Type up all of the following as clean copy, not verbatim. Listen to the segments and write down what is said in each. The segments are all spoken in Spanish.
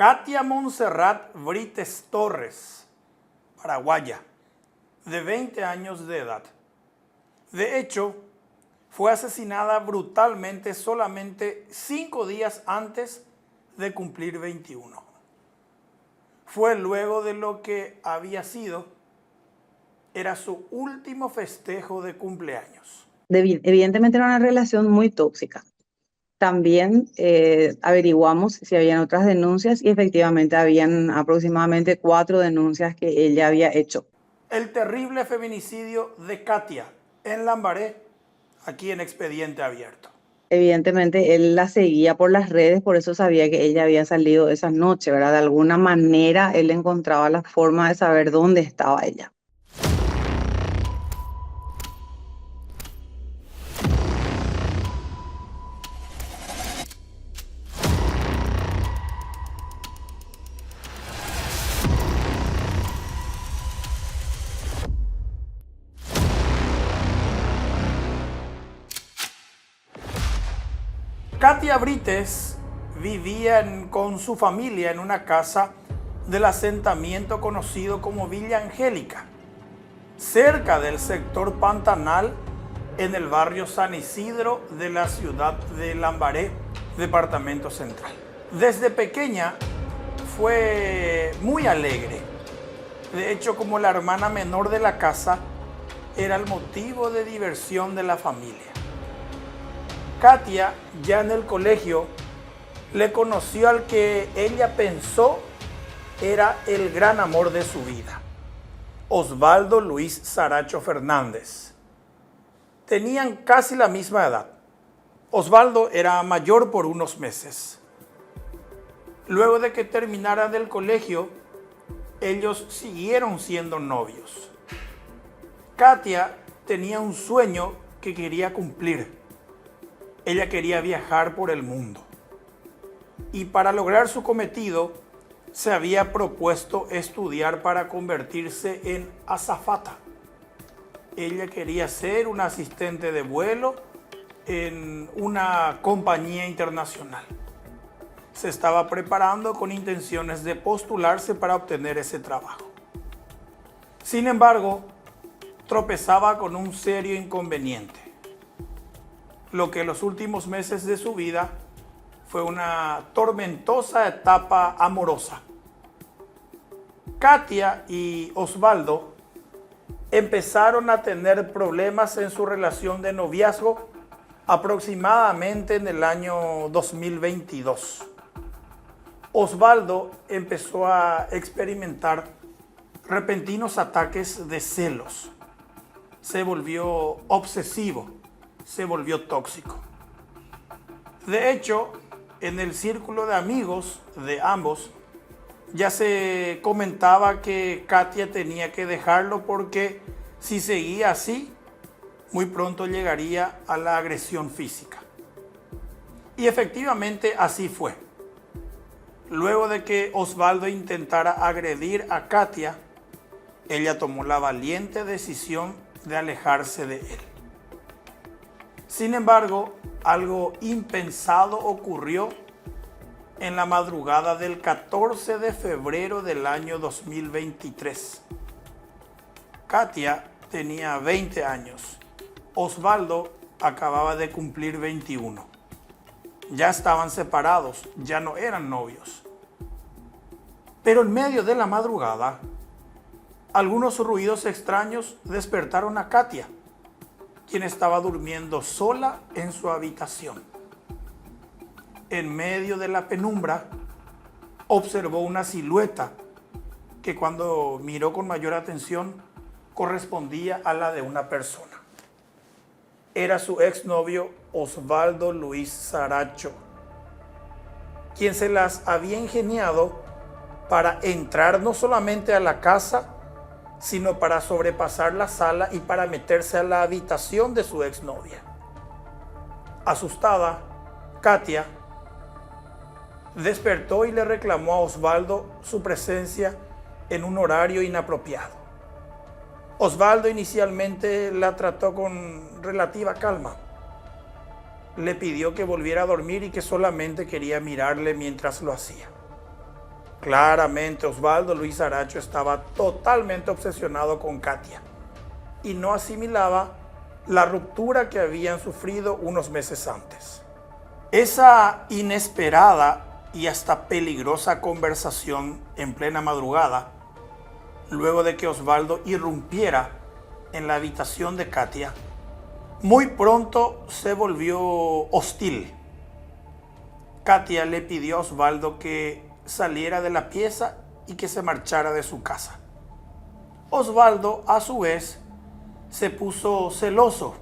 Katia Montserrat Brites Torres, paraguaya, de 20 años de edad. De hecho, fue asesinada brutalmente solamente 5 días antes de cumplir 21. Fue luego de lo que había sido, era su último festejo de cumpleaños. Evidentemente era una relación muy tóxica. También averiguamos si habían otras denuncias y efectivamente habían aproximadamente 4 denuncias que ella había hecho. El terrible feminicidio de Katia en Lambaré, aquí en Expediente Abierto. Evidentemente él la seguía por las redes, por eso sabía que ella había salido esa noche, ¿verdad? De alguna manera él encontraba la forma de saber dónde estaba ella. Katia Brites vivía con su familia en una casa del asentamiento conocido como Villa Angélica, cerca del sector Pantanal, en el barrio San Isidro de la ciudad de Lambaré, departamento central. Desde pequeña fue muy alegre. De hecho, como la hermana menor de la casa, era el motivo de diversión de la familia. Katia, ya en el colegio, le conoció al que ella pensó era el gran amor de su vida, Osvaldo Luis Saracho Fernández. Tenían casi la misma edad. Osvaldo era mayor por unos meses. Luego de que terminara del colegio, ellos siguieron siendo novios. Katia tenía un sueño que quería cumplir. Ella quería viajar por el mundo. Y para lograr su cometido, se había propuesto estudiar para convertirse en azafata. Ella quería ser una asistente de vuelo en una compañía internacional. Se estaba preparando con intenciones de postularse para obtener ese trabajo. Sin embargo, tropezaba con un serio inconveniente. Lo que en los últimos meses de su vida fue una tormentosa etapa amorosa. Katia y Osvaldo empezaron a tener problemas en su relación de noviazgo aproximadamente en el año 2022. Osvaldo empezó a experimentar repentinos ataques de celos. Se volvió obsesivo, se volvió tóxico. De hecho, en el círculo de amigos de ambos, ya se comentaba que Katia tenía que dejarlo porque si seguía así, muy pronto llegaría a la agresión física. Y efectivamente así fue. Luego de que Osvaldo intentara agredir a Katia, ella tomó la valiente decisión de alejarse de él. Sin embargo, algo impensado ocurrió en la madrugada del 14 de febrero del año 2023. Katia tenía 20 años. Osvaldo acababa de cumplir 21. Ya estaban separados, ya no eran novios. Pero en medio de la madrugada, algunos ruidos extraños despertaron a Katia, quien estaba durmiendo sola en su habitación. En medio de la penumbra, observó una silueta que cuando miró con mayor atención correspondía a la de una persona. Era su exnovio Osvaldo Luis Saracho, quien se las había ingeniado para entrar no solamente a la casa, sino para sobrepasar la sala y para meterse a la habitación de su exnovia. Asustada, Katia despertó y le reclamó a Osvaldo su presencia en un horario inapropiado. Osvaldo inicialmente la trató con relativa calma. Le pidió que volviera a dormir y que solamente quería mirarle mientras lo hacía. Claramente Osvaldo Luis Saracho estaba totalmente obsesionado con Katia y no asimilaba la ruptura que habían sufrido unos meses antes. Esa inesperada y hasta peligrosa conversación en plena madrugada, luego de que Osvaldo irrumpiera en la habitación de Katia, muy pronto se volvió hostil. Katia le pidió a Osvaldo que saliera de la pieza y que se marchara de su casa. Osvaldo, a su vez, se puso celoso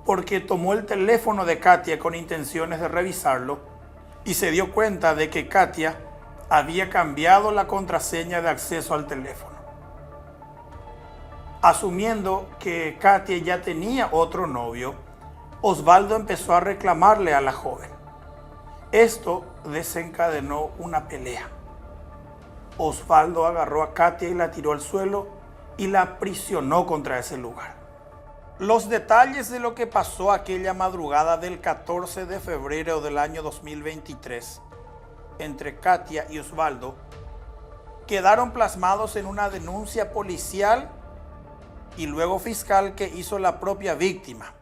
porque tomó el teléfono de Katia con intenciones de revisarlo y se dio cuenta de que Katia había cambiado la contraseña de acceso al teléfono. Asumiendo que Katia ya tenía otro novio, Osvaldo empezó a reclamarle a la joven. Esto desencadenó una pelea. Osvaldo agarró a Katia y la tiró al suelo y la aprisionó contra ese lugar. Los detalles de lo que pasó aquella madrugada del 14 de febrero del año 2023 entre Katia y Osvaldo quedaron plasmados en una denuncia policial y luego fiscal que hizo la propia víctima,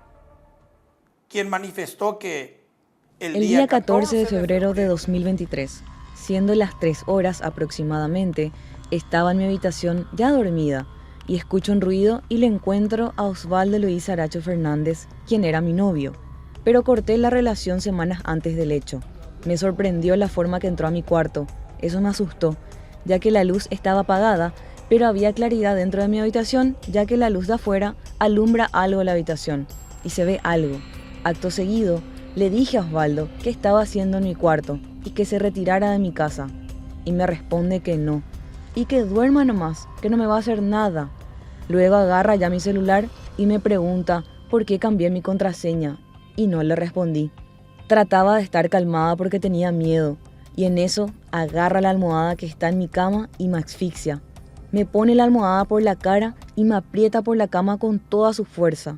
quien manifestó que el día 14 de febrero de 2023, siendo las 3 horas aproximadamente, estaba en mi habitación ya dormida y escucho un ruido y le encuentro a Osvaldo Luis Saracho Fernández, quien era mi novio, pero corté la relación semanas antes del hecho. Me sorprendió la forma que entró a mi cuarto, eso me asustó, ya que la luz estaba apagada, pero había claridad dentro de mi habitación, ya que la luz de afuera alumbra algo en la habitación y se ve algo. Acto seguido, le dije a Osvaldo qué estaba haciendo en mi cuarto y que se retirara de mi casa. Y me responde que no, y que duerma nomás, que no me va a hacer nada. Luego agarra ya mi celular y me pregunta por qué cambié mi contraseña, y no le respondí. Trataba de estar calmada porque tenía miedo, y en eso agarra la almohada que está en mi cama y me asfixia. Me pone la almohada por la cara y me aprieta por la cama con toda su fuerza.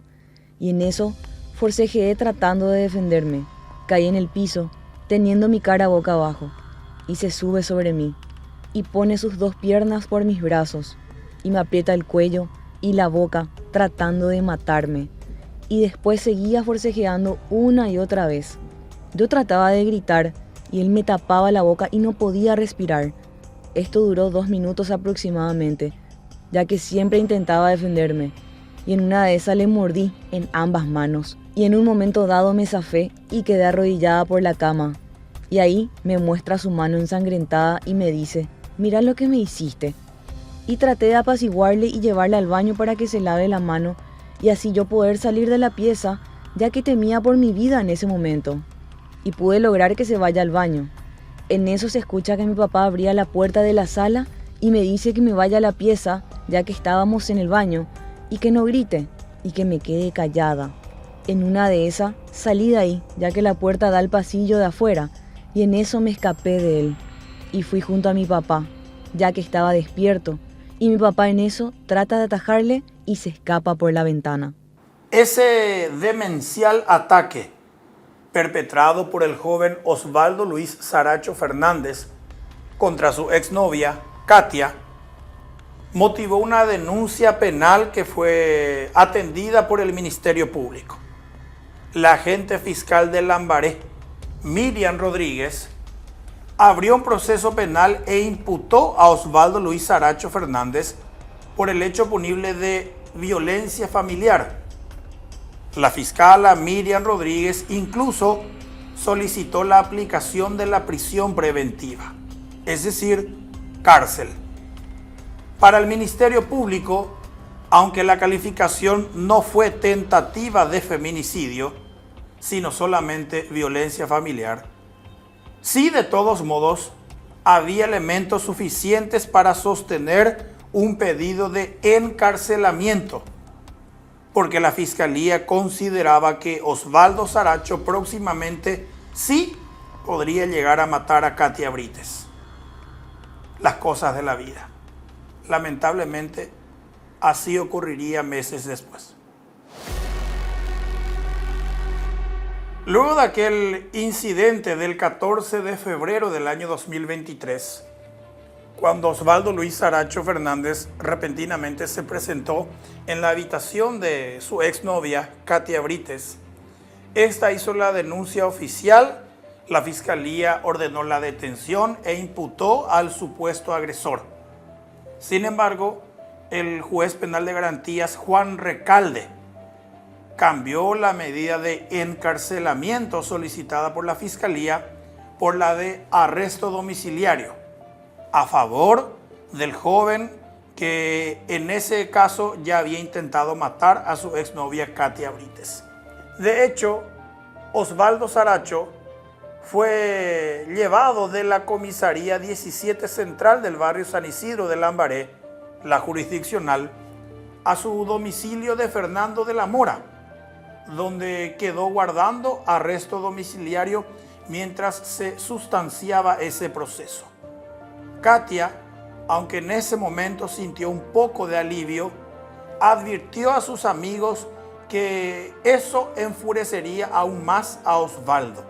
Y en eso forcejeé tratando de defenderme. Caí en el piso, teniendo mi cara boca abajo, y se sube sobre mí, y pone sus 2 piernas por mis brazos, y me aprieta el cuello y la boca, tratando de matarme. Y después seguía forcejeando una y otra vez. Yo trataba de gritar, y él me tapaba la boca y no podía respirar. Esto duró 2 minutos aproximadamente, ya que siempre intentaba defenderme, y en una de esas le mordí en ambas manos. Y en un momento dado me zafé y quedé arrodillada por la cama. Y ahí me muestra su mano ensangrentada y me dice, mira lo que me hiciste. Y traté de apaciguarle y llevarle al baño para que se lave la mano y así yo poder salir de la pieza, ya que temía por mi vida en ese momento. Y pude lograr que se vaya al baño. En eso se escucha que mi papá abría la puerta de la sala y me dice que me vaya a la pieza, ya que estábamos en el baño, y que no grite y que me quede callada. En una de esas salí de ahí, ya que la puerta da al pasillo de afuera, y en eso me escapé de él. Y fui junto a mi papá, ya que estaba despierto, y mi papá en eso trata de atajarle y se escapa por la ventana. Ese demencial ataque perpetrado por el joven Osvaldo Luis Saracho Fernández contra su exnovia, Katia, motivó una denuncia penal que fue atendida por el Ministerio Público. La agente fiscal de Lambaré, Miriam Rodríguez, abrió un proceso penal e imputó a Osvaldo Luis Saracho Fernández por el hecho punible de violencia familiar. La fiscala Miriam Rodríguez incluso solicitó la aplicación de la prisión preventiva, es decir, cárcel. Para el Ministerio Público, aunque la calificación no fue tentativa de feminicidio, sino solamente violencia familiar, sí, de todos modos, había elementos suficientes para sostener un pedido de encarcelamiento, porque la Fiscalía consideraba que Osvaldo Saracho próximamente sí podría llegar a matar a Katia Brites. Las cosas de la vida. Lamentablemente, así ocurriría meses después. Luego de aquel incidente del 14 de febrero del año 2023, cuando Osvaldo Luis Saracho Fernández repentinamente se presentó en la habitación de su exnovia, Katia Brites. Esta hizo la denuncia oficial, la fiscalía ordenó la detención e imputó al supuesto agresor. Sin embargo, el juez penal de garantías Juan Recalde cambió la medida de encarcelamiento solicitada por la fiscalía por la de arresto domiciliario a favor del joven que en ese caso ya había intentado matar a su exnovia Katia Brites. De hecho, Osvaldo Saracho fue llevado de la comisaría 17 central del barrio San Isidro de Lambaré, la jurisdiccional, a su domicilio de Fernando de la Mora, donde quedó guardando arresto domiciliario mientras se sustanciaba ese proceso. Katia, aunque en ese momento sintió un poco de alivio, advirtió a sus amigos que eso enfurecería aún más a Osvaldo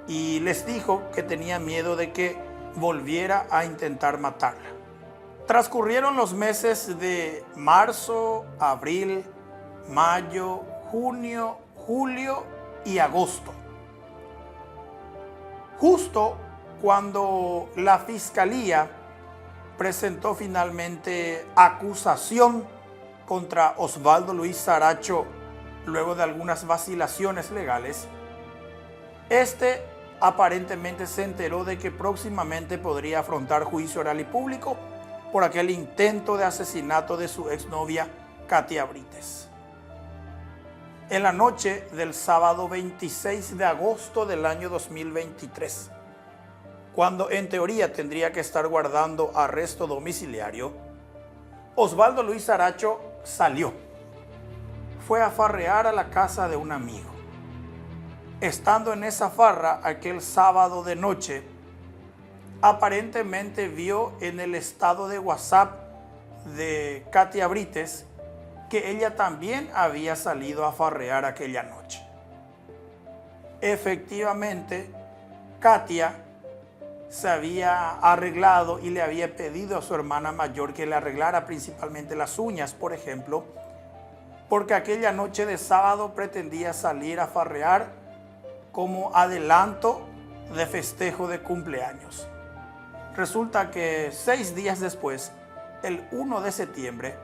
y les dijo que tenía miedo de que volviera a intentar matarla. Transcurrieron los meses de marzo, abril, mayo, junio, julio y agosto. Justo cuando la fiscalía presentó finalmente acusación contra Osvaldo Luis Saracho luego de algunas vacilaciones legales, este aparentemente se enteró de que próximamente podría afrontar juicio oral y público por aquel intento de asesinato de su exnovia Katia Brites. En la noche del sábado 26 de agosto del año 2023, cuando en teoría tendría que estar guardando arresto domiciliario, Osvaldo Luis Saracho salió. Fue a farrear a la casa de un amigo. Estando en esa farra aquel sábado de noche, aparentemente vio en el estado de WhatsApp de Katia Brites que ella también había salido a farrear aquella noche. Efectivamente, Katia se había arreglado y le había pedido a su hermana mayor que le arreglara principalmente las uñas, por ejemplo, porque aquella noche de sábado pretendía salir a farrear como adelanto de festejo de cumpleaños. Resulta que 6 días después, el 1 de septiembre,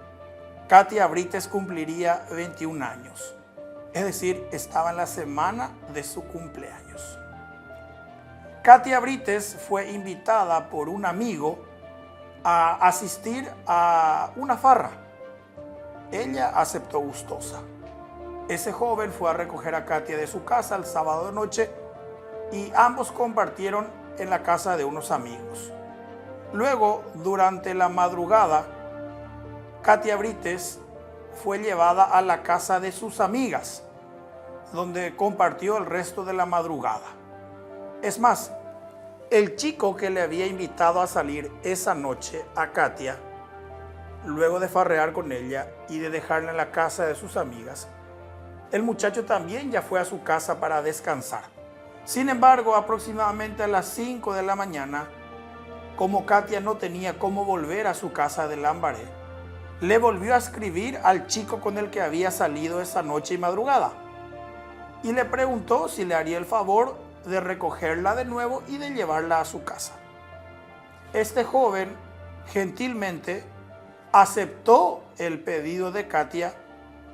Katia Brites cumpliría 21 años. Es decir, estaba en la semana de su cumpleaños. Katia Brites fue invitada por un amigo a asistir a una farra. Ella aceptó gustosa. Ese joven fue a recoger a Katia de su casa el sábado de noche y ambos compartieron en la casa de unos amigos. Luego, durante la madrugada, Katia Brites fue llevada a la casa de sus amigas, donde compartió el resto de la madrugada. Es más, el chico que le había invitado a salir esa noche a Katia, luego de farrear con ella y de dejarla en la casa de sus amigas, el muchacho también ya fue a su casa para descansar. Sin embargo, aproximadamente a las 5 de la mañana, como Katia no tenía cómo volver a su casa de Lambaré, le volvió a escribir al chico con el que había salido esa noche y madrugada y le preguntó si le haría el favor de recogerla de nuevo y de llevarla a su casa. Este joven gentilmente aceptó el pedido de Katia,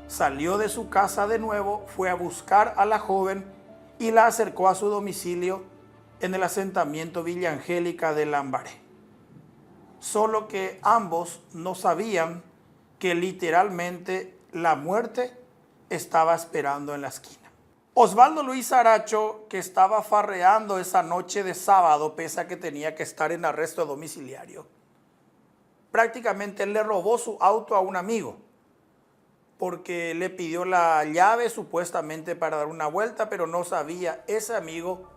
salió de su casa de nuevo, fue a buscar a la joven y la acercó a su domicilio en el asentamiento Villa Angélica de Lambaré. Solo que ambos no sabían que literalmente la muerte estaba esperando en la esquina. Osvaldo Luis Saracho, que estaba farreando esa noche de sábado, pese a que tenía que estar en arresto domiciliario, prácticamente le robó su auto a un amigo, porque le pidió la llave supuestamente para dar una vuelta, pero no sabía ese amigo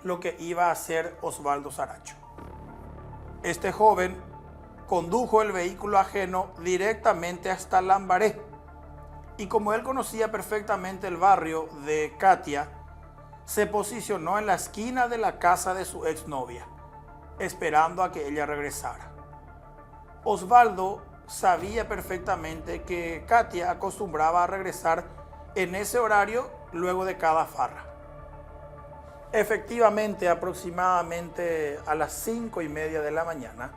lo que iba a hacer Osvaldo Saracho. Este joven condujo el vehículo ajeno directamente hasta Lambaré, y como él conocía perfectamente el barrio de Katia, se posicionó en la esquina de la casa de su exnovia. esperando a que ella regresara. Osvaldo sabía perfectamente que Katia acostumbraba a regresar en ese horario luego de cada farra. Efectivamente, aproximadamente a las 5:30 de la mañana,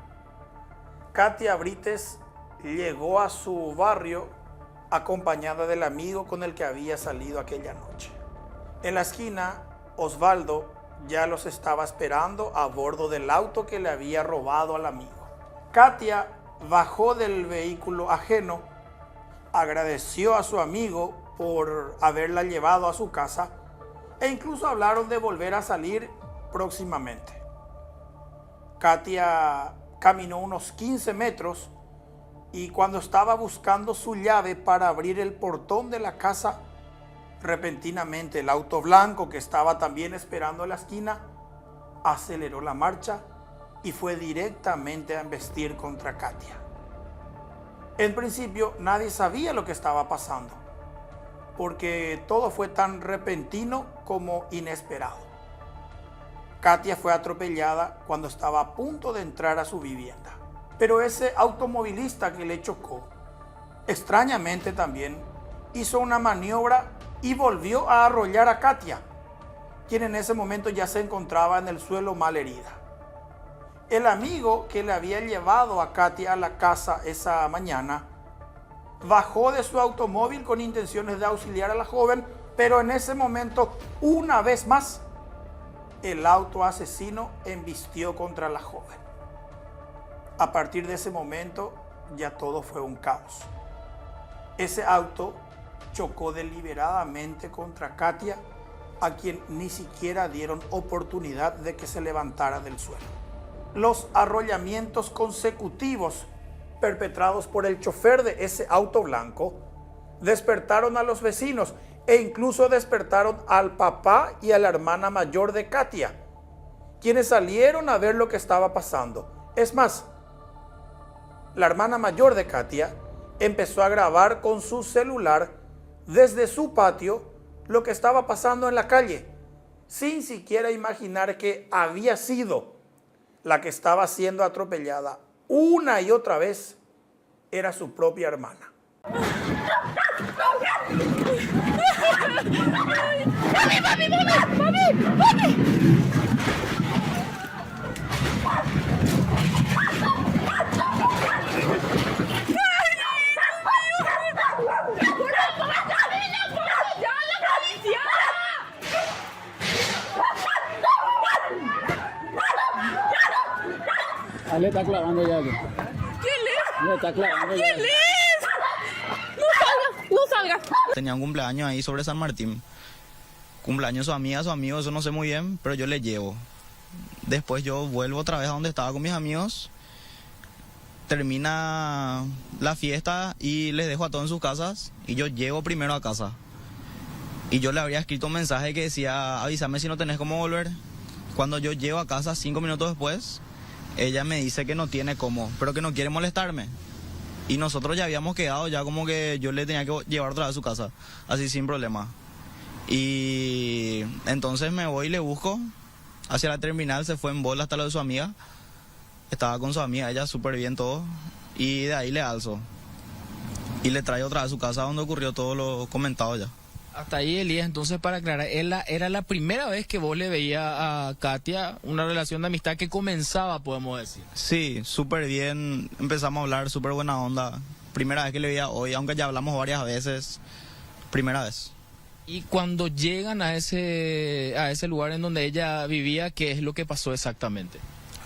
Katia Brites llegó a su barrio acompañada del amigo con el que había salido aquella noche. En la esquina, Osvaldo ya los estaba esperando a bordo del auto que le había robado al amigo. Katia bajó del vehículo ajeno, agradeció a su amigo por haberla llevado a su casa e incluso hablaron de volver a salir próximamente. Katia caminó unos 15 metros y cuando estaba buscando su llave para abrir el portón de la casa, repentinamente el auto blanco que estaba también esperando en la esquina aceleró la marcha y fue directamente a embestir contra Katia. En principio nadie sabía lo que estaba pasando, porque todo fue tan repentino como inesperado. Katia fue atropellada cuando estaba a punto de entrar a su vivienda. Pero ese automovilista que le chocó, extrañamente también, hizo una maniobra y volvió a arrollar a Katia, quien en ese momento ya se encontraba en el suelo mal herida. El amigo que le había llevado a Katia a la casa esa mañana bajó de su automóvil con intenciones de auxiliar a la joven, pero en ese momento, una vez más, el auto asesino embistió contra la joven. A partir de ese momento, ya todo fue un caos. Ese auto chocó deliberadamente contra Katia, a quien ni siquiera dieron oportunidad de que se levantara del suelo. Los arrollamientos consecutivos perpetrados por el chofer de ese auto blanco despertaron a los vecinos e incluso despertaron al papá y a la hermana mayor de Katia, quienes salieron a ver lo que estaba pasando. Es más, la hermana mayor de Katia empezó a grabar con su celular desde su patio lo que estaba pasando en la calle, sin siquiera imaginar que había sido la que estaba siendo atropellada una y otra vez era su propia hermana. Le está clavando ya. ¿Quién es? Le está clavando ya. ¿Quién es? No salgas. Tenía un cumpleaños ahí sobre San Martín. Cumpleaños su amiga, su amigo, eso no sé muy bien, pero yo le llevo. Después yo vuelvo otra vez a donde estaba con mis amigos. Termina la fiesta y les dejo a todos en sus casas. Y yo llego primero a casa. Y yo le habría escrito un mensaje que decía, avísame si no tenés cómo volver. Cuando yo llego a casa, 5 minutos después, ella me dice que no tiene cómo, pero que no quiere molestarme. Y nosotros ya habíamos quedado ya como que yo le tenía que llevar otra vez a su casa, así sin problema. Y entonces me voy y le busco hacia la terminal, se fue en bola hasta lo de su amiga. Estaba con su amiga, ella súper bien todo. Y de ahí le alzo. Y le traigo otra vez a su casa donde ocurrió todo lo comentado ya. Hasta ahí, Elías, entonces para aclarar, era la primera vez que vos le veías a Katia una relación de amistad que comenzaba, podemos decir. Sí, súper bien, empezamos a hablar, súper buena onda. Primera vez que le veía hoy, aunque ya hablamos varias veces, primera vez. Y cuando llegan a ese lugar en donde ella vivía, ¿qué es lo que pasó exactamente?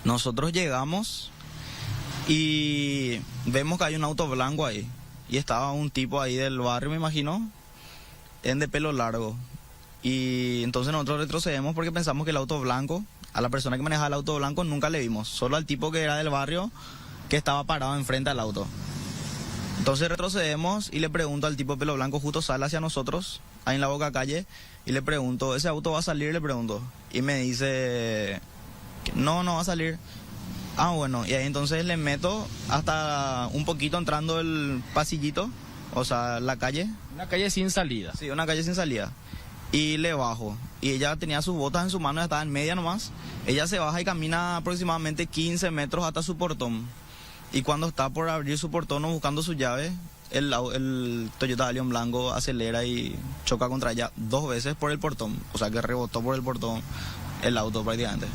Nosotros llegamos y vemos que hay un auto blanco ahí. Y estaba un tipo ahí del barrio, me imagino, de pelo largo. Y entonces nosotros retrocedemos porque pensamos que el auto blanco, a la persona que manejaba el auto blanco nunca le vimos, solo al tipo que era del barrio que estaba parado enfrente al auto. Entonces retrocedemos y le pregunto al tipo de pelo blanco, justo sale hacia nosotros, ahí en la boca calle, y le pregunto, ¿ese auto va a salir? Le pregunto. Y me dice, no va a salir. Ah, bueno, y ahí entonces le meto hasta un poquito entrando el pasillito, o sea, la calle. Una calle sin salida. Sí, una calle sin salida. y le bajo. Y ella tenía sus botas en su mano, estaba en media nomás. Ella se baja y camina aproximadamente 15 metros hasta su portón. Y cuando está por abrir su portón o buscando su llave, el Toyota Allion blanco acelera y choca contra ella 2 veces por el portón. O sea que rebotó por el portón el auto prácticamente.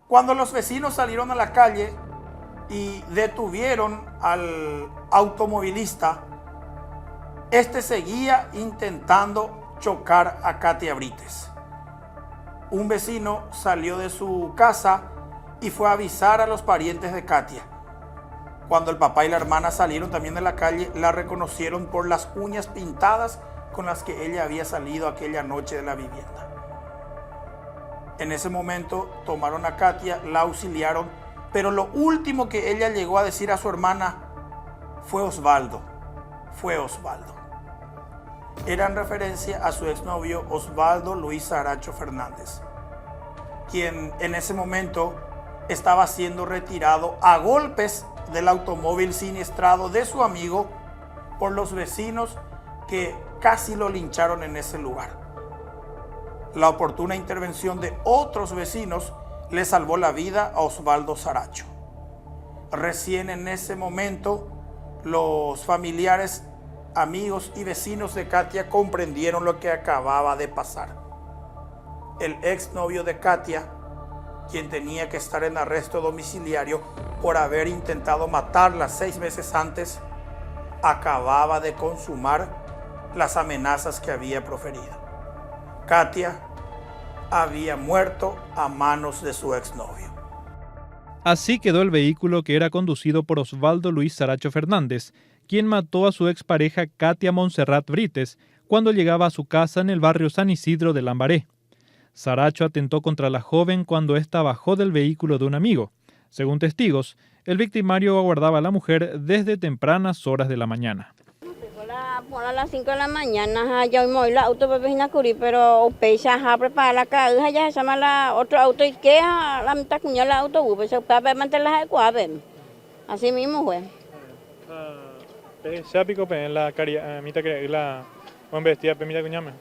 Cuando los vecinos salieron a la calle y detuvieron al automovilista, este seguía intentando chocar a Katia Brites. Un vecino salió de su casa y fue a avisar a los parientes de Katia. Cuando el papá y la hermana salieron también de la calle, la reconocieron por las uñas pintadas con las que ella había salido aquella noche de la vivienda. En ese momento tomaron a Katia, la auxiliaron, pero lo último que ella llegó a decir a su hermana fue Osvaldo. Era en referencia a su exnovio Osvaldo Luis Saracho Fernández, quien en ese momento estaba siendo retirado a golpes del automóvil siniestrado de su amigo por los vecinos que casi lo lincharon en ese lugar. La oportuna intervención de otros vecinos le salvó la vida a Osvaldo Saracho. Recién en ese momento, los familiares, amigos y vecinos de Katia comprendieron lo que acababa de pasar. El exnovio de Katia, quien tenía que estar en arresto domiciliario por haber intentado matarla 6 meses antes, acababa de consumar las amenazas que había proferido. Katia había muerto a manos de su exnovio. Así quedó el vehículo que era conducido por Osvaldo Luis Saracho Fernández, quien mató a su expareja Katia Montserrat Brites cuando llegaba a su casa en el barrio San Isidro de Lambaré. Saracho atentó contra la joven cuando ésta bajó del vehículo de un amigo. Según testigos, el victimario aguardaba a la mujer desde tempranas horas de la mañana. A las 5 de la mañana ya me voy el auto para venir a cubrir, pero pesa a preparar la caja, ya se llama la otro auto y que la mitad cuña el autobús, pues para mantenerla adecuada. Así mismo fue. Se aplicó en la caria, mitad que la vestida mitad cuñame.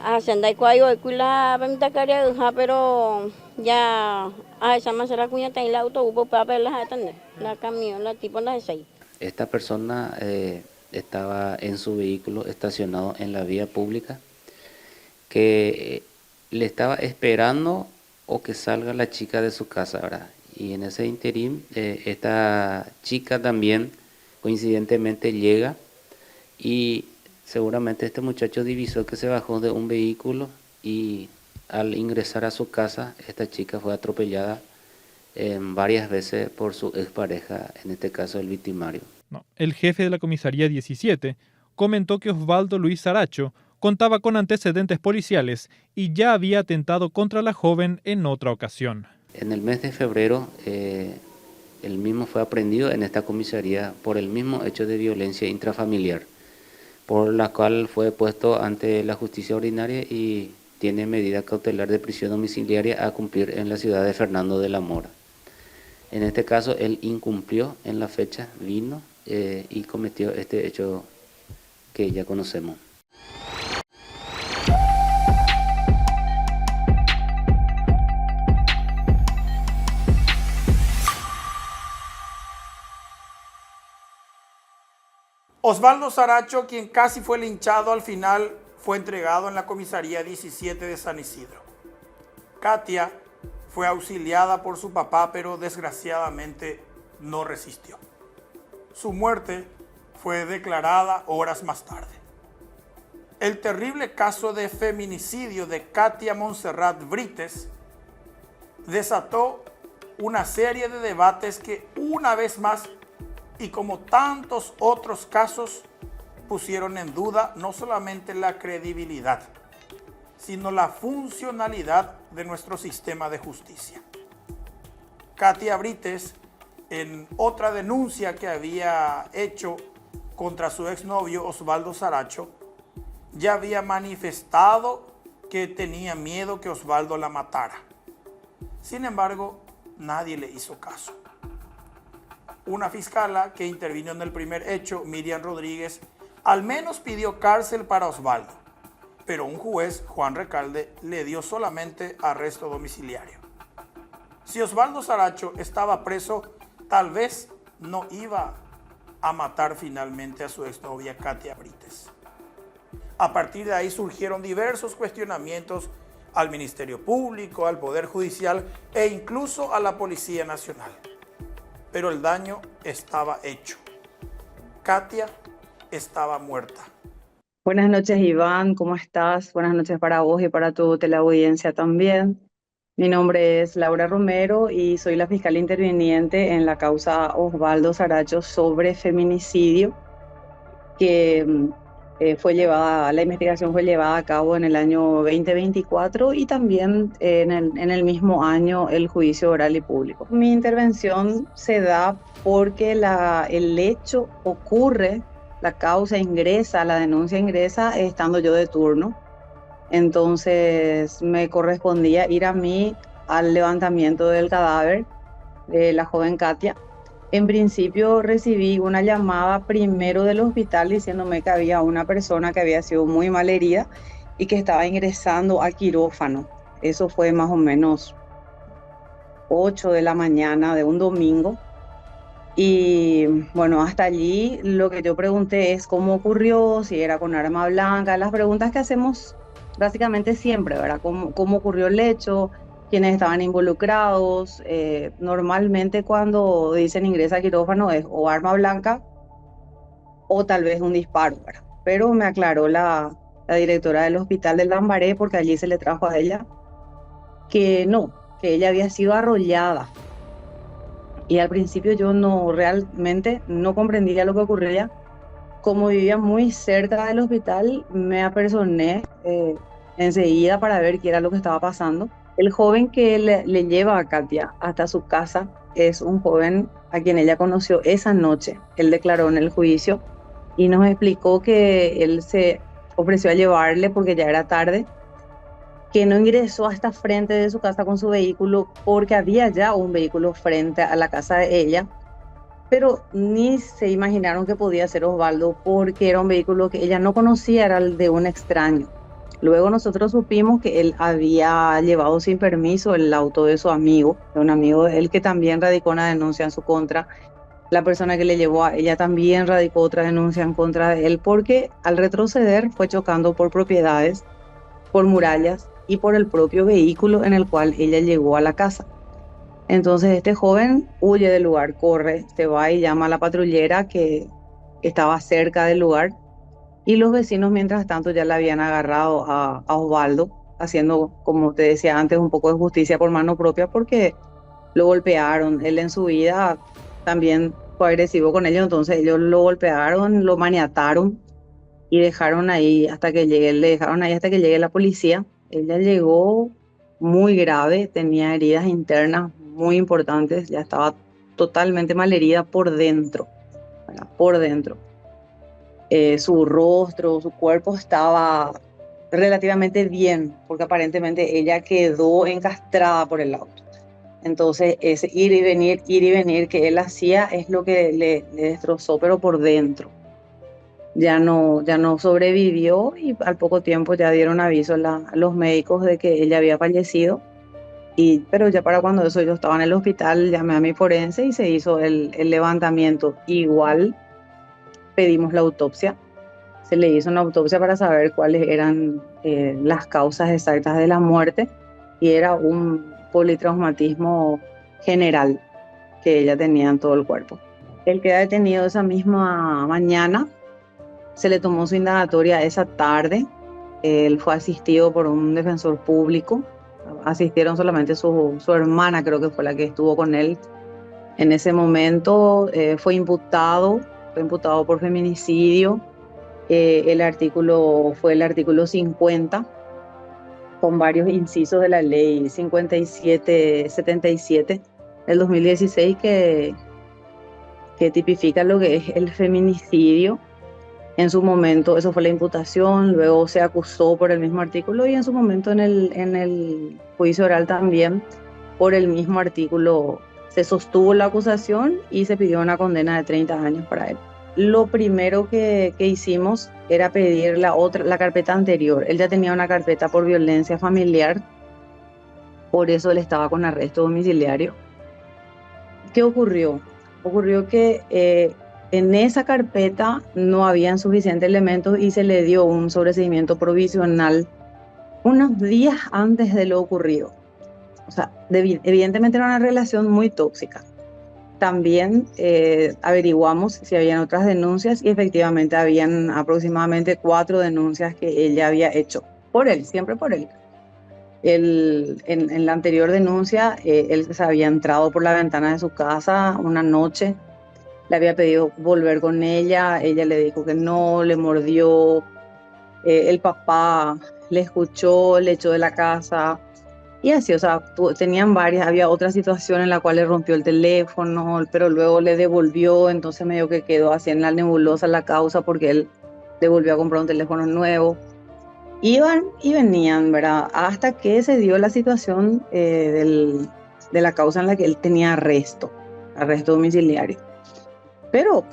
Hacienda y cuayo y la mitad caria, pero ya a esa más la cuña está en el autobús para verla atender. La camión, la tipo la de 6. Esta persona estaba en su vehículo estacionado en la vía pública, que le estaba esperando o que salga la chica de su casa, ¿verdad? Y en ese interín, esta chica también coincidentemente llega y seguramente este muchacho divisó que se bajó de un vehículo y al ingresar a su casa, esta chica fue atropellada varias veces por su expareja, en este caso el victimario. El jefe de la comisaría 17 comentó que Osvaldo Luis Saracho contaba con antecedentes policiales y ya había atentado contra la joven en otra ocasión. En el mes de febrero, el mismo fue aprehendido en esta comisaría por el mismo hecho de violencia intrafamiliar, por la cual fue puesto ante la justicia ordinaria y tiene medida cautelar de prisión domiciliaria a cumplir en la ciudad de Fernando de la Mora. En este caso, él incumplió en la fecha, vino y cometió este hecho que ya conocemos. Osvaldo Saracho, quien casi fue linchado, al final fue entregado en la comisaría 17 de San Isidro. Katia fue auxiliada por su papá, pero desgraciadamente no resistió. Su muerte fue declarada horas más tarde. El terrible caso de feminicidio de Katia Montserrat Brites desató una serie de debates que una vez más, y como tantos otros casos, pusieron en duda no solamente la credibilidad, sino la funcionalidad de nuestro sistema de justicia. Katia Brites, en otra denuncia que había hecho contra su exnovio Osvaldo Saracho, ya había manifestado que tenía miedo que Osvaldo la matara. Sin embargo, nadie le hizo caso. Una fiscala que intervino en el primer hecho, Miriam Rodríguez, al menos pidió cárcel para Osvaldo pero un juez, Juan Recalde, le dio solamente arresto domiciliario. Si Osvaldo Saracho estaba preso, tal vez no iba a matar finalmente a su exnovia Katia Brites. A partir de ahí surgieron diversos cuestionamientos al Ministerio Público, al Poder Judicial e incluso a la Policía Nacional. Pero el daño estaba hecho. Katia estaba muerta. Buenas noches, Iván, ¿cómo estás? Buenas noches para vos y para tu teleaudiencia también. Mi nombre es Laura Romero y soy la fiscal interviniente en la causa Osvaldo Saracho sobre feminicidio, que la investigación fue llevada a cabo en el año 2024 y también en el mismo año el juicio oral y público. Mi intervención se da porque el hecho ocurre, la causa ingresa, la denuncia ingresa estando yo de turno. Entonces me correspondía ir a mí al levantamiento del cadáver de la joven Katia. En principio recibí una llamada primero del hospital diciéndome que había una persona que había sido muy mal herida y que estaba ingresando a quirófano. Eso fue más o menos 8 de la mañana de un domingo. Y bueno, hasta allí lo que yo pregunté es cómo ocurrió, si era con arma blanca, las preguntas que hacemos básicamente siempre, ¿verdad? ¿Cómo ocurrió el hecho? ¿Quiénes estaban involucrados? Normalmente cuando dicen ingresa a quirófano es o arma blanca o tal vez un disparo, ¿verdad? Pero me aclaró la directora del hospital de Lambaré, porque allí se le trajo a ella, que no, que ella había sido arrollada. Y al principio yo realmente no comprendía lo que ocurría. Como vivía muy cerca del hospital, me apersoné enseguida para ver qué era lo que estaba pasando. El joven que le lleva a Katia hasta su casa es un joven a quien ella conoció esa noche. Él declaró en el juicio y nos explicó que él se ofreció a llevarle porque ya era tarde, que no ingresó hasta frente de su casa con su vehículo porque había ya un vehículo frente a la casa de ella, pero ni se imaginaron que podía ser Osvaldo porque era un vehículo que ella no conocía, era el de un extraño. Luego nosotros supimos que él había llevado sin permiso el auto de su amigo, de un amigo de él que también radicó una denuncia en su contra. La persona que le llevó a ella también radicó otra denuncia en contra de él porque al retroceder fue chocando por propiedades, por murallas y por el propio vehículo en el cual ella llegó a la casa. Entonces este joven huye del lugar, corre, se va y llama a la patrullera que estaba cerca del lugar. Y los vecinos, mientras tanto, ya le habían agarrado a Osvaldo, haciendo, como te decía antes, un poco de justicia por mano propia porque lo golpearon. Él en su vida también fue agresivo con ellos, entonces ellos lo golpearon, lo maniataron y le dejaron ahí hasta que llegue la policía. Ella llegó muy grave, tenía heridas internas muy importantes, ya estaba totalmente malherida por dentro, ¿verdad? Por dentro. Su rostro, su cuerpo estaba relativamente bien, porque aparentemente ella quedó encastrada por el auto. Entonces, ese ir y venir que él hacía es lo que le destrozó, pero por dentro. Ya no sobrevivió y al poco tiempo ya dieron aviso a los médicos de que ella había fallecido. Pero ya para cuando eso yo estaba en el hospital, llamé a mi forense y se hizo el levantamiento. Igual pedimos la autopsia. Se le hizo una autopsia para saber cuáles eran las causas exactas de la muerte y era un politraumatismo general que ella tenía en todo el cuerpo. Él queda detenido esa misma mañana, se le tomó su indagatoria esa tarde, él fue asistido por un defensor público, asistieron solamente su hermana, creo que fue la que estuvo con él en ese momento. Fue imputado por feminicidio. El artículo fue el artículo 50, con varios incisos de la ley 5777 del 2016 que tipifica lo que es el feminicidio. En su momento eso fue la imputación, luego se acusó por el mismo artículo y en su momento en el juicio oral también por el mismo artículo se sostuvo la acusación y se pidió una condena de 30 años para él. lo primero que hicimos era pedir la carpeta anterior. Él ya tenía una carpeta por violencia familiar, por eso él estaba con arresto domiciliario. ¿Qué ocurrió? Ocurrió que en esa carpeta no habían suficientes elementos y se le dio un sobreseimiento provisional unos días antes de lo ocurrido. O sea, evidentemente era una relación muy tóxica. También averiguamos si habían otras denuncias y efectivamente habían aproximadamente 4 denuncias que ella había hecho por él, siempre por él. En la anterior denuncia, él se había entrado por la ventana de su casa una noche, le había pedido volver con ella le dijo que no, le mordió, el papá le escuchó, le echó de la casa. Y así, o sea, tenían varias, había otra situación en la cual le rompió el teléfono, pero luego le devolvió, entonces medio que quedó así en la nebulosa la causa porque él devolvió a comprar un teléfono nuevo. Iban y venían, ¿verdad? Hasta que se dio la situación de la causa en la que él tenía arresto domiciliario. Pero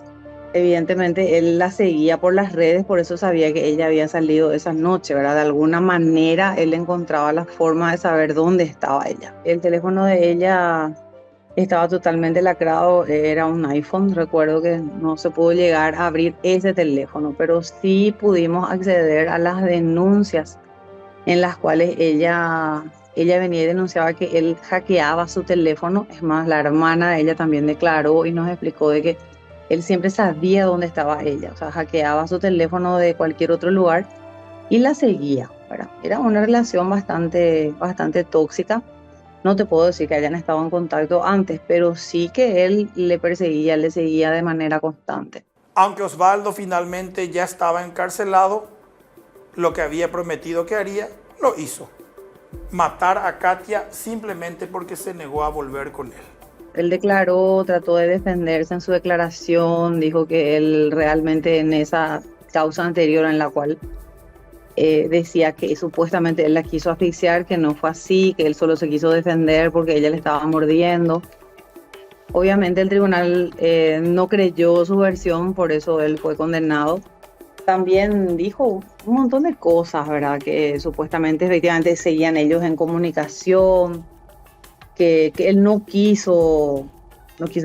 evidentemente él la seguía por las redes, por eso sabía que ella había salido esa noche, ¿verdad? De alguna manera él encontraba la forma de saber dónde estaba ella. El teléfono de ella estaba totalmente lacrado, era un iPhone, recuerdo que no se pudo llegar a abrir ese teléfono, pero sí pudimos acceder a las denuncias en las cuales ella venía y denunciaba que él hackeaba su teléfono. Es más, la hermana de ella también declaró y nos explicó de que él siempre sabía dónde estaba ella, o sea, hackeaba su teléfono de cualquier otro lugar y la seguía, ¿verdad? Era una relación bastante tóxica. No te puedo decir que hayan estado en contacto antes, pero sí que él le seguía de manera constante. Aunque Osvaldo finalmente ya estaba encarcelado, lo que había prometido que haría, lo hizo. Matar a Katia simplemente porque se negó a volver con él. Él declaró, trató de defenderse en su declaración, dijo que él realmente en esa causa anterior en la cual decía que supuestamente él la quiso asfixiar, que no fue así, que él solo se quiso defender porque ella le estaba mordiendo. Obviamente el tribunal no creyó su versión, por eso él fue condenado. También dijo un montón de cosas, ¿verdad? Que supuestamente efectivamente seguían ellos en comunicación, que él no quiso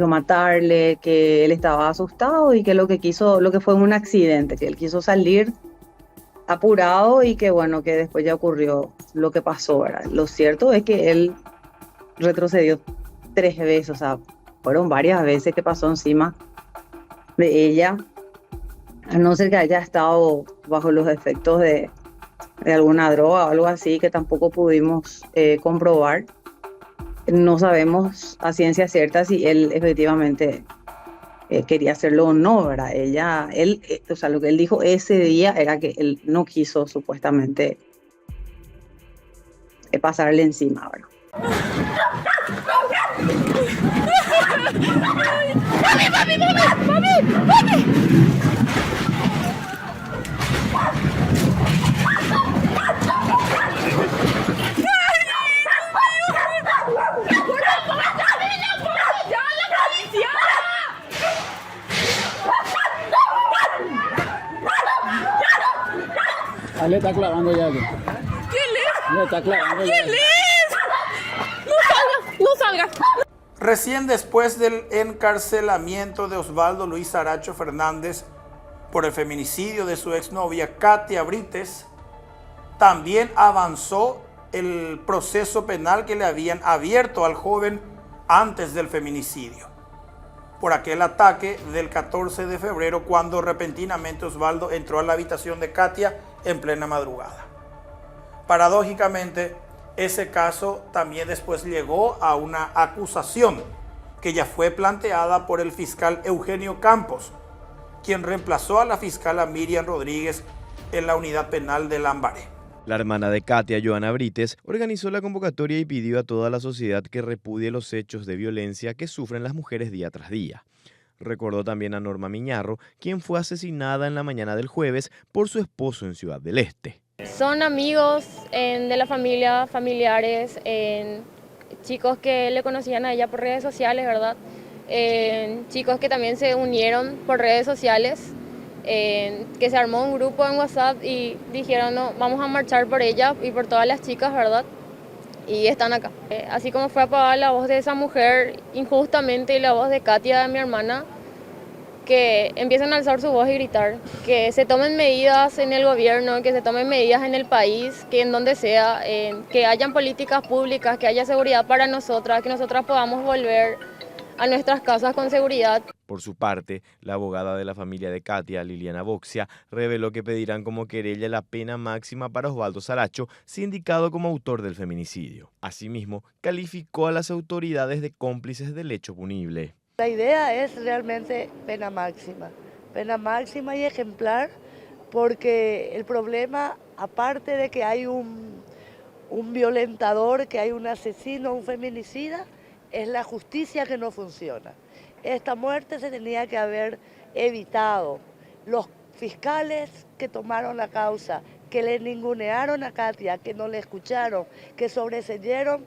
matarle, que él estaba asustado y que lo que fue un accidente, que él quiso salir apurado y que bueno, que después ya ocurrió lo que pasó, ¿verdad? Lo cierto es que él retrocedió 3 veces, o sea, fueron varias veces que pasó encima de ella, a no ser que haya estado bajo los efectos de alguna droga o algo así, que tampoco pudimos comprobar. No sabemos a ciencia cierta si él efectivamente quería hacerlo o no, ¿verdad? O sea, lo que él dijo ese día era que él no quiso supuestamente pasarle encima, ¿verdad? Le está clavando ya. ¿Quién es? Le está clavando ya. ¿Quién es? No salgas. Recién después del encarcelamiento de Osvaldo Luis Saracho Fernández por el feminicidio de su exnovia Katia Brites, también avanzó el proceso penal que le habían abierto al joven antes del feminicidio, por aquel ataque del 14 de febrero cuando repentinamente Osvaldo entró a la habitación de Katia en plena madrugada. Paradójicamente, ese caso también después llegó a una acusación que ya fue planteada por el fiscal Eugenio Campos, quien reemplazó a la fiscala Miriam Rodríguez en la unidad penal de Lambaré. La hermana de Katia, Joana Brites, organizó la convocatoria y pidió a toda la sociedad que repudie los hechos de violencia que sufren las mujeres día tras día. Recordó también a Norma Miñarro, quien fue asesinada en la mañana del jueves por su esposo en Ciudad del Este. Son amigos de la familia, familiares, chicos que le conocían a ella por redes sociales, ¿verdad? chicos que también se unieron por redes sociales, que se armó un grupo en WhatsApp y dijeron, no, vamos a marchar por ella y por todas las chicas, ¿verdad? Y están acá. Así como fue apagada la voz de esa mujer injustamente y la voz de Katia, de mi hermana, que empiecen a alzar su voz y gritar, que se tomen medidas en el gobierno, que se tomen medidas en el país, que en donde sea, que hayan políticas públicas, que haya seguridad para nosotras, que nosotras podamos volver a nuestras casas con seguridad. Por su parte, la abogada de la familia de Katia, Liliana Boxia, reveló que pedirán como querella la pena máxima para Osvaldo Saracho, sindicado como autor del feminicidio. Asimismo, calificó a las autoridades de cómplices del hecho punible. La idea es realmente pena máxima y ejemplar, porque el problema, aparte de que hay un violentador, que hay un asesino, un feminicida, es la justicia que no funciona. Esta muerte se tenía que haber evitado. Los fiscales que tomaron la causa, que le ningunearon a Katia, que no le escucharon, que sobreseyeron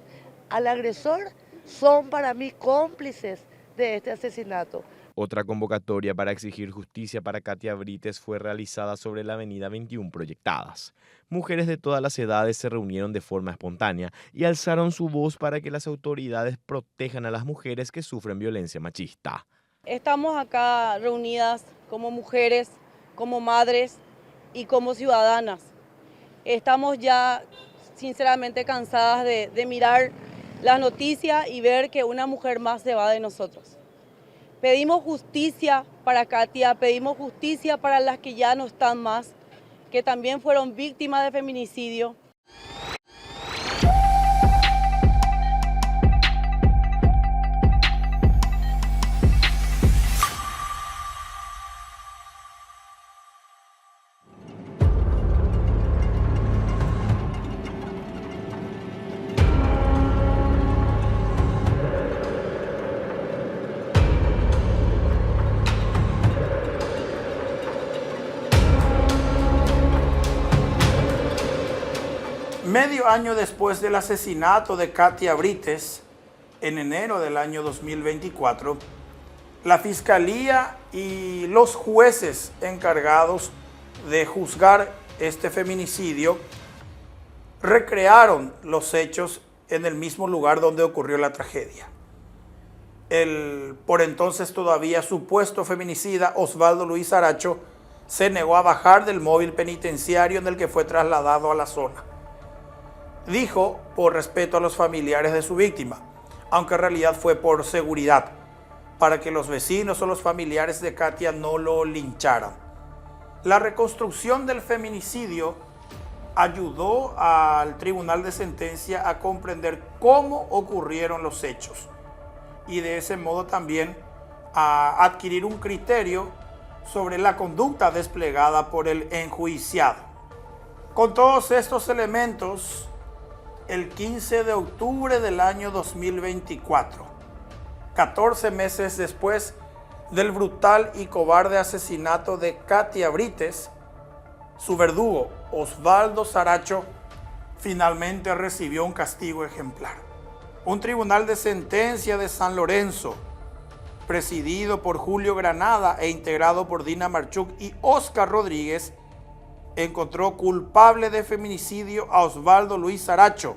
al agresor, son para mí cómplices de este asesinato. Otra convocatoria para exigir justicia para Katia Brites fue realizada sobre la avenida 21 Proyectadas. Mujeres de todas las edades se reunieron de forma espontánea y alzaron su voz para que las autoridades protejan a las mujeres que sufren violencia machista. Estamos acá reunidas como mujeres, como madres y como ciudadanas. Estamos ya sinceramente cansadas de mirar las noticias y ver que una mujer más se va de nosotros. Pedimos justicia para Katia, pedimos justicia para las que ya no están más, que también fueron víctimas de feminicidio. Medio año después del asesinato de Katia Brites, en enero del año 2024, la Fiscalía y los jueces encargados de juzgar este feminicidio recrearon los hechos en el mismo lugar donde ocurrió la tragedia. El por entonces todavía supuesto feminicida Osvaldo Luis Saracho se negó a bajar del móvil penitenciario en el que fue trasladado a la zona. Dijo por respeto a los familiares de su víctima, aunque en realidad fue por seguridad, para que los vecinos o los familiares de Katia no lo lincharan. La reconstrucción del feminicidio ayudó al Tribunal de Sentencia a comprender cómo ocurrieron los hechos y de ese modo también a adquirir un criterio sobre la conducta desplegada por el enjuiciado. Con todos estos elementos, el 15 de octubre del año 2024, 14 meses después del brutal y cobarde asesinato de Katia Brites, su verdugo, Osvaldo Saracho, finalmente recibió un castigo ejemplar. Un tribunal de sentencia de San Lorenzo, presidido por Julio Granada e integrado por Dina Marchuk y Oscar Rodríguez, encontró culpable de feminicidio a Osvaldo Luis Saracho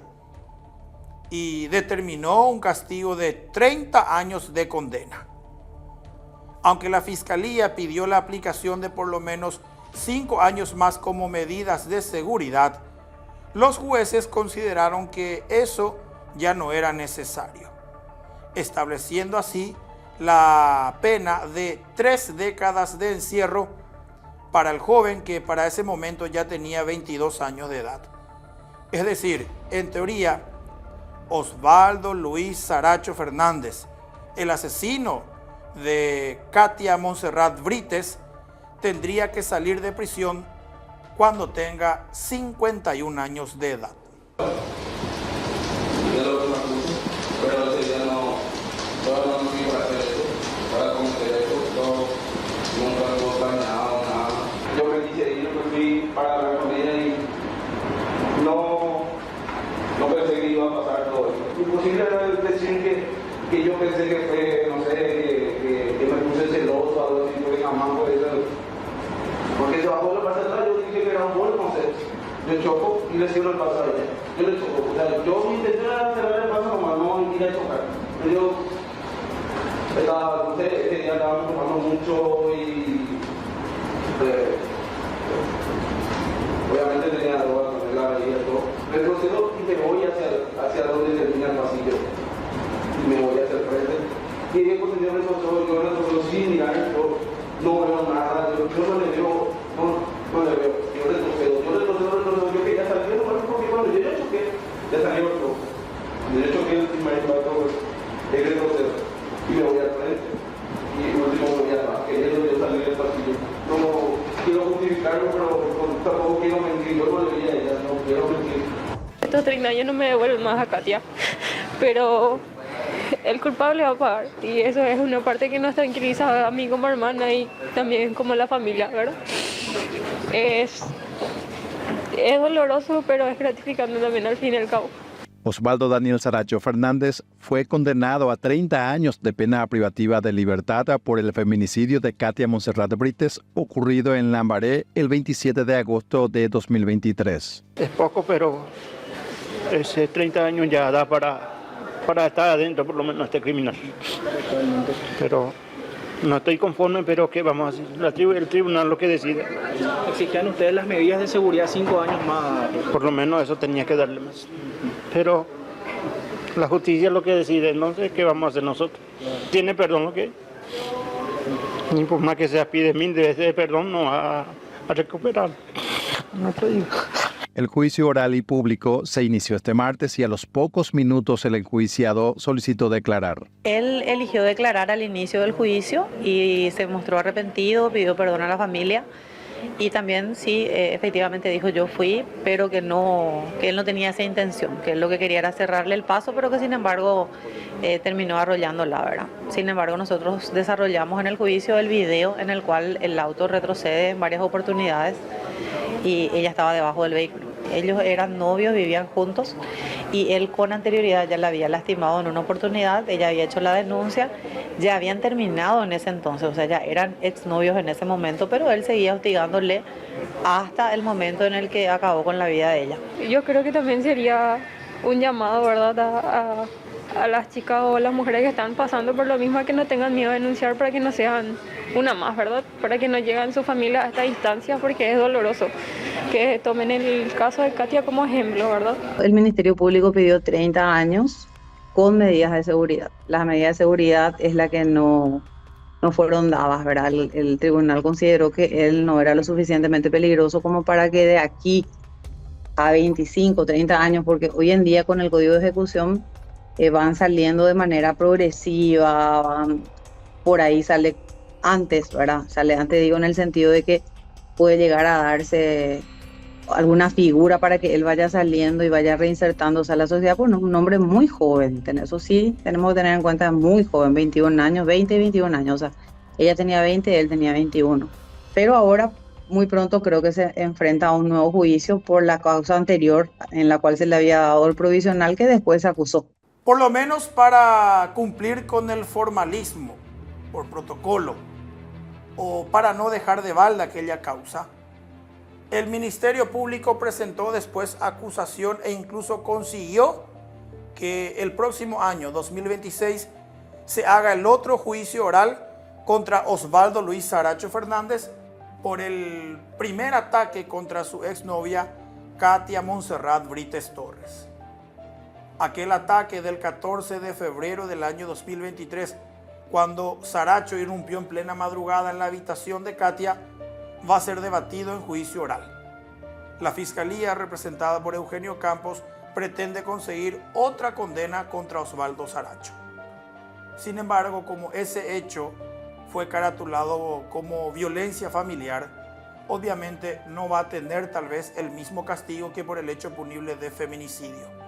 y determinó un castigo de 30 años de condena. Aunque la Fiscalía pidió la aplicación de por lo menos 5 años más como medidas de seguridad, los jueces consideraron que eso ya no era necesario, estableciendo así la pena de 3 décadas de encierro para el joven que para ese momento ya tenía 22 años de edad. Es decir, en teoría, Osvaldo Luis Saracho Fernández, el asesino de Katia Montserrat Brites, tendría que salir de prisión cuando tenga 51 años de edad. Yo me quise ir, me fui para la familia y no pensé que iba a pasar todo esto. Imposible decir que yo pensé que fue, no sé, y le cierro el paso a ella. Yo le choco. O sea, yo mi intención era cerrar el paso nomás, no ir a chocar. Pero este día estábamos tomando mucho y obviamente tenía droga, con la bebida y todo. Retrocedo y me voy hacia donde termina el pasillo. Y me voy hacia el frente. Y en posición yo retrocedo sin mirar, yo no veo nada, yo no le veo, no le veo. Yo retrocedo, yo quería salir, porque cuando yo choqué, ya salió el todo. Yo choqué el primer impacto, el retrocedo. Y me voy al frente. Y último me voy atrás, queriendo yo salir del pasillo. No quiero justificarlo, pero tampoco quiero mentir. Yo no le vi a ella, no quiero mentir. Estos 30 años no me devuelven más a Katia, pero el culpable va a pagar. Y eso es una parte que nos tranquiliza a mí como hermana y también como la familia, ¿verdad? Es doloroso, pero es gratificante también al fin y al cabo. Osvaldo Daniel Saracho Fernández fue condenado a 30 años de pena privativa de libertad por el feminicidio de Katia Montserrat Brites ocurrido en Lambaré el 27 de agosto de 2023. Es poco, pero ese 30 años ya da para estar adentro, por lo menos, este criminal. Pero no estoy conforme, pero ¿qué vamos a hacer? El tribunal lo que decide. ¿Exigían ustedes las medidas de seguridad 5 años más? Por lo menos eso tenía que darle más. Pero la justicia es lo que decide, no sé qué vamos a hacer nosotros. ¿Tiene perdón lo que? Ni por más que sea pide 1000 veces de perdón, no va a recuperar. No te digo. El juicio oral y público se inició este martes y a los pocos minutos el enjuiciado solicitó declarar. Él eligió declarar al inicio del juicio y se mostró arrepentido, pidió perdón a la familia y también sí, efectivamente dijo yo fui, pero que él no tenía esa intención, que él lo que quería era cerrarle el paso, pero que sin embargo terminó arrollándola, ¿verdad? Sin embargo, nosotros desarrollamos en el juicio el video en el cual el auto retrocede en varias oportunidades y ella estaba debajo del vehículo. Ellos eran novios, vivían juntos y él con anterioridad ya la había lastimado en una oportunidad, ella había hecho la denuncia, ya habían terminado en ese entonces, o sea, ya eran exnovios en ese momento, pero él seguía hostigándole hasta el momento en el que acabó con la vida de ella. Yo creo que también sería un llamado, ¿verdad?, a las chicas o las mujeres que están pasando por lo mismo, que no tengan miedo a denunciar para que no sean una más, ¿verdad? Para que no lleguen su familia a esta instancia, porque es doloroso. Que tomen el caso de Katia como ejemplo, ¿verdad? El Ministerio Público pidió 30 años con medidas de seguridad. Las medidas de seguridad es la que no fueron dadas, ¿verdad? El tribunal consideró que él no era lo suficientemente peligroso como para que de aquí a 25, 30 años, porque hoy en día con el Código de Ejecución van saliendo de manera progresiva, por ahí sale antes, ¿verdad? Sale antes, digo, en el sentido de que puede llegar a darse alguna figura para que él vaya saliendo y vaya reinsertándose a la sociedad, pues un hombre muy joven, eso sí, tenemos que tener en cuenta, muy joven, 21 años, 20 y 21 años, o sea, ella tenía 20, él tenía 21, pero ahora muy pronto creo que se enfrenta a un nuevo juicio por la causa anterior en la cual se le había dado el provisional que después se acusó. Por lo menos para cumplir con el formalismo, por protocolo, o para no dejar de balda aquella causa, el Ministerio Público presentó después acusación e incluso consiguió que el próximo año, 2026, se haga el otro juicio oral contra Osvaldo Luis Saracho Fernández por el primer ataque contra su exnovia Katia Montserrat Brites Torres. Aquel ataque del 14 de febrero del año 2023, cuando Saracho irrumpió en plena madrugada en la habitación de Katia, va a ser debatido en juicio oral. La Fiscalía, representada por Eugenio Campos, pretende conseguir otra condena contra Osvaldo Saracho. Sin embargo, como ese hecho fue caratulado como violencia familiar, obviamente no va a tener tal vez el mismo castigo que por el hecho punible de feminicidio.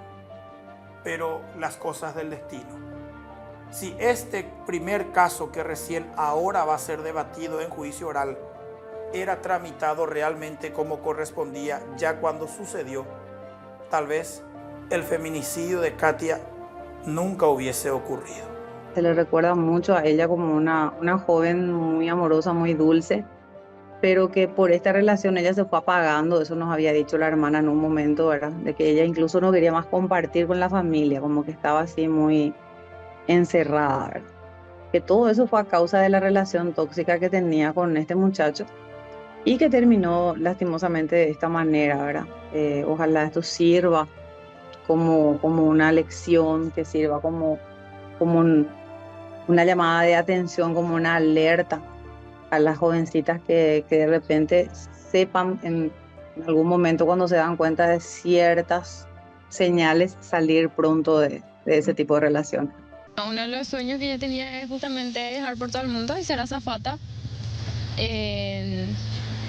Pero las cosas del destino. Si este primer caso que recién ahora va a ser debatido en juicio oral era tramitado realmente como correspondía ya cuando sucedió, tal vez el feminicidio de Katia nunca hubiese ocurrido. Se le recuerda mucho a ella como una joven muy amorosa, muy dulce, pero que por esta relación ella se fue apagando. Eso nos había dicho la hermana en un momento, ¿verdad? De que ella incluso no quería más compartir con la familia, como que estaba así muy encerrada, ¿verdad? Que todo eso fue a causa de la relación tóxica que tenía con este muchacho y que terminó lastimosamente de esta manera, ¿verdad? Ojalá esto sirva como una lección, que sirva como una llamada de atención, como una alerta a las jovencitas que de repente sepan en algún momento, cuando se dan cuenta de ciertas señales, salir pronto de ese tipo de relación. Uno de los sueños que yo tenía es justamente viajar por todo el mundo y ser azafata.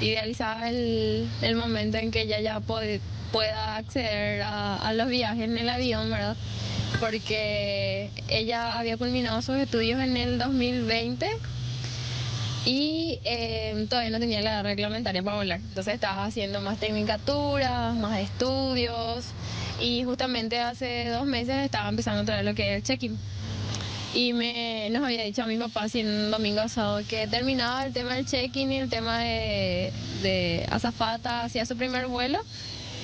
Idealizaba el momento en que ella ya pueda acceder a los viajes en el avión, ¿verdad? Porque ella había culminado sus estudios en el 2020 y todavía no tenía la edad reglamentaria para volar. Entonces estaba haciendo más tecnicaturas, más estudios, y justamente hace 2 meses estaba empezando a traer lo que es el check-in. Y nos había dicho a mi papá, así en un domingo asado, que terminaba el tema del check-in y el tema de azafata, hacía su primer vuelo,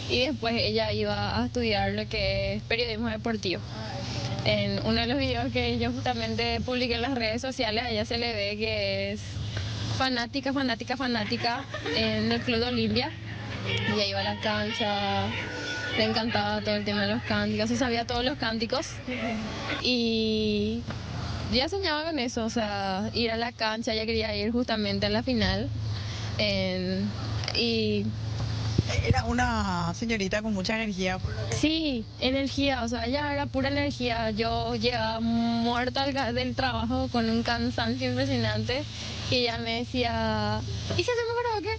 y después ella iba a estudiar lo que es periodismo deportivo. En uno de los videos que yo justamente publiqué en las redes sociales, a ella se le ve que es fanática en el Club de Olimpia. Ella iba a la cancha, le encantaba todo el tema de los cánticos, se sabía todos los cánticos y ya soñaba con eso, o sea, ir a la cancha. Ella quería ir justamente a la final y era una señorita con mucha energía. Sí, energía, o sea, ella era pura energía. Yo llegaba muerta del trabajo con un cansancio impresionante y ella me decía, ¿y si hacemos karaoke?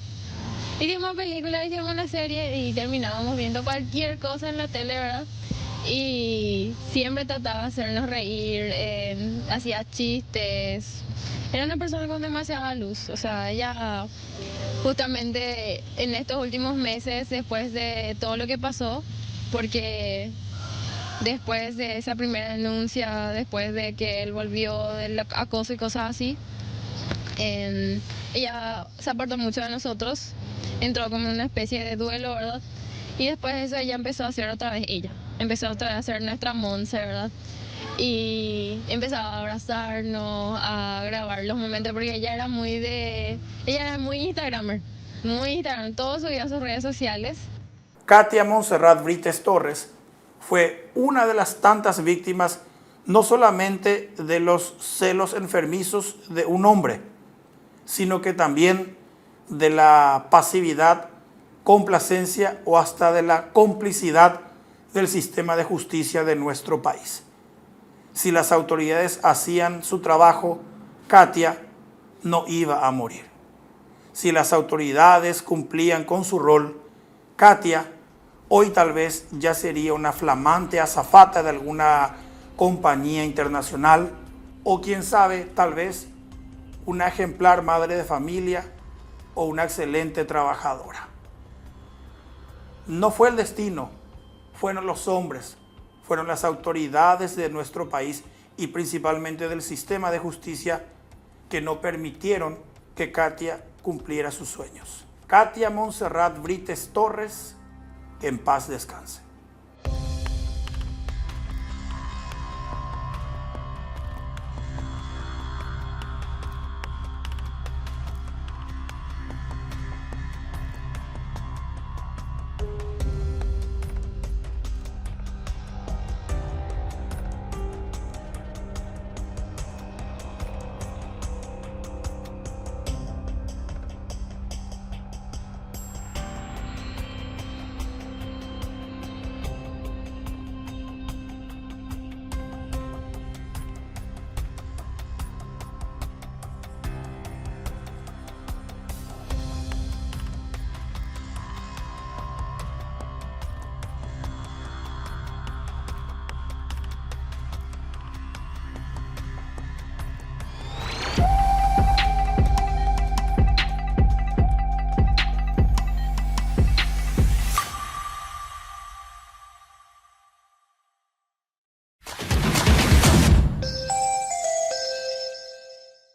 Hicimos película, hicimos una serie y terminábamos viendo cualquier cosa en la tele, ¿verdad? Y siempre trataba de hacernos reír, hacía chistes. Era una persona con demasiada luz, o sea, ella justamente en estos últimos meses, después de todo lo que pasó, porque después de esa primera denuncia, después de que él volvió del acoso y cosas así, ella se apartó mucho de nosotros, entró como en una especie de duelo, ¿verdad? Y después de eso ella empezó a hacer otra vez empezó otra vez a ser nuestra Monse, ¿verdad? Y empezaba a abrazarnos, a grabar los momentos, porque ella era muy Instagramer, todo subía a sus redes sociales. Katia Montserrat Brites Torres fue una de las tantas víctimas, no solamente de los celos enfermizos de un hombre, sino que también de la pasividad, complacencia o hasta de la complicidad del sistema de justicia de nuestro país. Si las autoridades hacían su trabajo, Katia no iba a morir. Si las autoridades cumplían con su rol, Katia hoy tal vez ya sería una flamante azafata de alguna compañía internacional o quién sabe, tal vez una ejemplar madre de familia o una excelente trabajadora. No fue el destino, fueron los hombres, fueron las autoridades de nuestro país y principalmente del sistema de justicia que no permitieron que Katia cumpliera sus sueños. Katia Montserrat Brites Torres, en paz descanse.